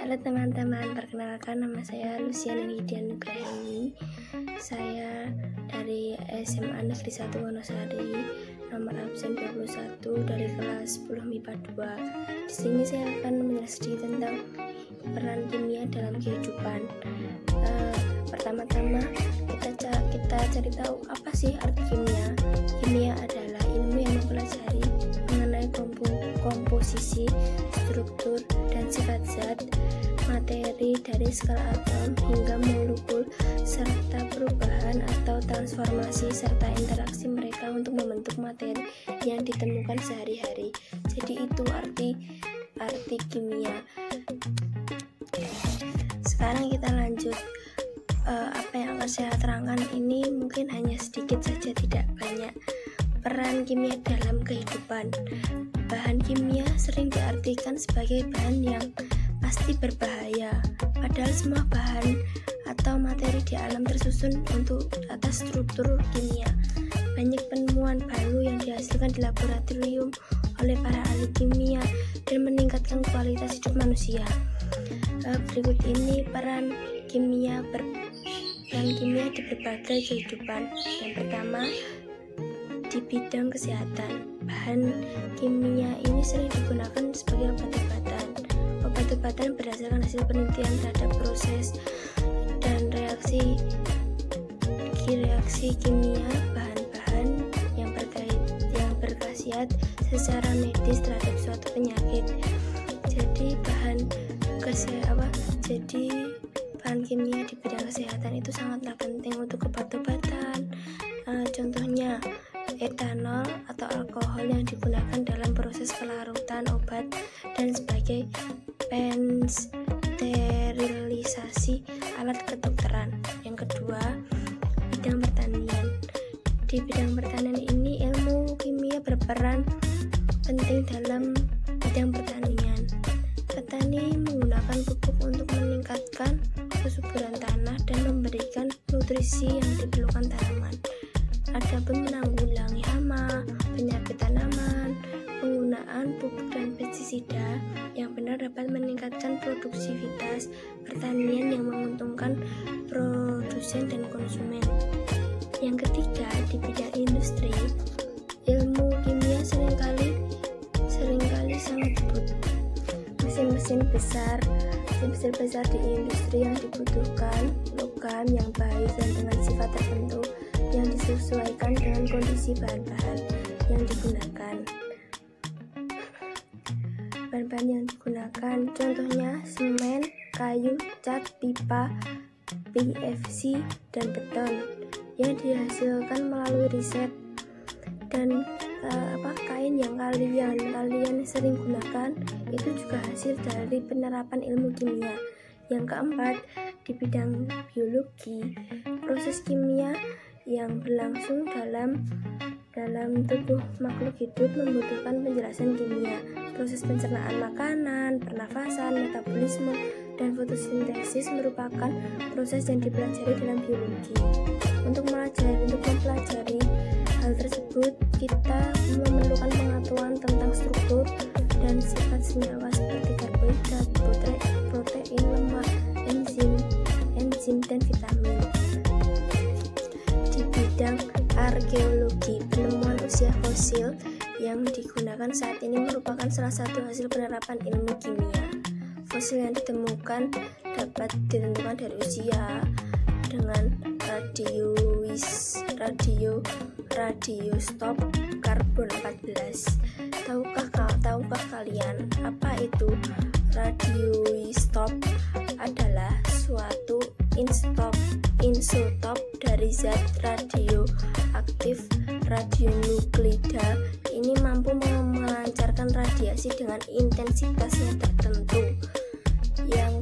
Halo teman-teman, perkenalkan nama saya Luciana Nidia Nugraheni. Saya dari SMA Negeri 1 Wonosari, nomor absen 21 dari kelas 10 MIPA 2. Di sini saya akan menjelaskan tentang peran kimia dalam kehidupan. Pertama-tama kita cari tahu apa sih arti kimia. Kimia adalah ilmu yang mempelajari mengenai komposisi, struktur, dan sifat zat materi dari skala atom hingga molekul, serta perubahan atau transformasi serta interaksi mereka untuk membentuk materi yang ditemukan sehari-hari. Jadi itu arti kimia. Sekarang kita lanjut. Apa yang akan saya terangkan ini mungkin hanya sedikit saja, tidak banyak. Peran kimia dalam kehidupan. Bahan kimia sering diartikan sebagai bahan yang pasti berbahaya, padahal semua bahan atau materi di alam tersusun atas struktur kimia. Banyak penemuan baru yang dihasilkan di laboratorium oleh para ahli kimia dan meningkatkan kualitas hidup manusia. Berikut ini peran kimia di berbagai kehidupan. Yang pertama, di bidang kesehatan. Bahan kimia ini sering digunakan sebagai obat-obatan. Obat-obatan berdasarkan hasil penelitian terhadap proses dan reaksi kimia bahan-bahan yang berkhasiat secara medis terhadap suatu penyakit. Jadi bahan kimia di bidang kesehatan itu sangatlah penting untuk obat-obatan. Contohnya etanol atau alkohol yang digunakan dalam proses pelarutan obat dan sebagai pensterilisasi alat kedokteran. Yang kedua, bidang pertanian. Di bidang pertanian ini ilmu kimia berperan penting dalam bidang pertanian. Petani menggunakan pupuk untuk meningkatkan kesuburan tanah dan memberikan nutrisi yang diperlukan tanaman. Adapun menanggulangi hama, penyakit tanaman, penggunaan pupuk dan pestisida yang benar dapat meningkatkan produktivitas pertanian yang menguntungkan produsen dan konsumen. Yang ketiga, di bidang industri, ilmu kimia seringkali sangat dibutuhkan. Mesin besar di industri yang dibutuhkan logam yang baik dan dengan sifat tertentu yang disesuaikan dengan kondisi bahan-bahan yang digunakan. Bahan-bahan yang digunakan contohnya semen, kayu, cat, pipa, PVC, dan beton yang dihasilkan melalui riset. Dan kain yang kalian sering gunakan itu juga hasil dari penerapan ilmu kimia. Yang keempat, di bidang biologi, proses kimia yang berlangsung dalam tubuh makhluk hidup membutuhkan penjelasan kimia. Proses pencernaan makanan, pernafasan, metabolisme, dan fotosintesis merupakan proses yang dipelajari dalam biologi. Untuk mempelajari hal tersebut, kita memerlukan pengetahuan tentang struktur dan sifat senyawa seperti karbohidrat, protein, lemak, enzim, dan vitamin. Di bidang arkeologi, penemuan usia fosil yang digunakan saat ini merupakan salah satu hasil penerapan ilmu kimia. Fosil yang ditemukan dapat ditentukan dari usia dengan radiostop karbon 14. Tahukah kalian apa itu radiostop? Adalah suatu isotop dari zat radioaktif radionuklida. Ini mampu melancarkan radiasi dengan intensitas yang tertentu. Yang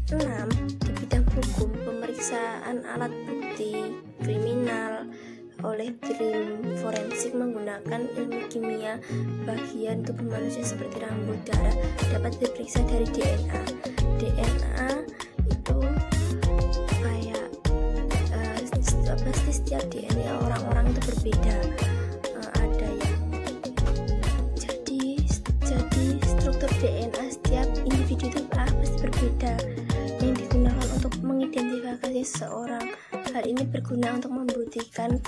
keenam, di bidang hukum, pemeriksaan alat bukti kriminal oleh tim forensik menggunakan ilmu kimia. Bagian tubuh manusia seperti rambut, darah dapat diperiksa dari DNA. DNA itu kayak pasti setiap DNA orang-orang itu berbeda. Ada yang jadi struktur DNA setiap individu itu berguna untuk membuktikan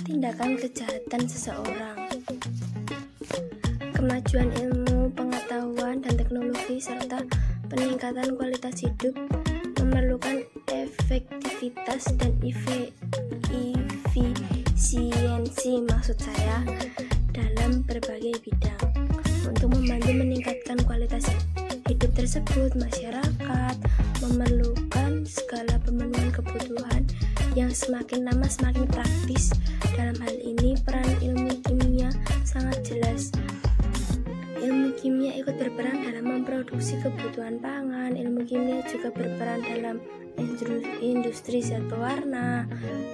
tindakan kejahatan seseorang. Kemajuan ilmu, pengetahuan, dan teknologi serta peningkatan kualitas hidup memerlukan efektivitas dan efisiensi dalam berbagai bidang. Untuk membantu meningkatkan kualitas hidup tersebut, masyarakat memerlukan segala pemenuhan kebutuhan yang semakin lama semakin praktis. Dalam hal ini, peran ilmu kimia sangat jelas. Ilmu kimia ikut berperan dalam memproduksi kebutuhan pangan. Ilmu kimia juga berperan dalam industri zat pewarna,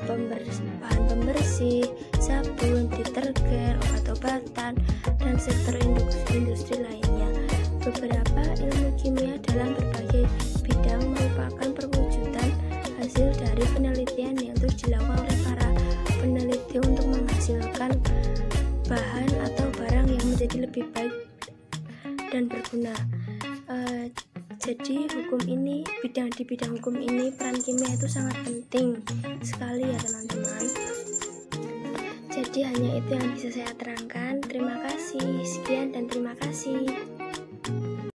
bahan pembersih, sabun, detergen, obat-obatan, dan sektor industri lainnya. Beberapa ilmu kimia dalam berbagai bidang merupakan perwujudan hasil dari penelitian yang terus dilakukan oleh para peneliti untuk menghasilkan bahan atau barang yang menjadi lebih baik dan berguna. Jadi di bidang hukum ini peran kimia itu sangat penting sekali ya teman-teman. Jadi hanya itu yang bisa saya terangkan. Terima kasih. Sekian dan terima kasih.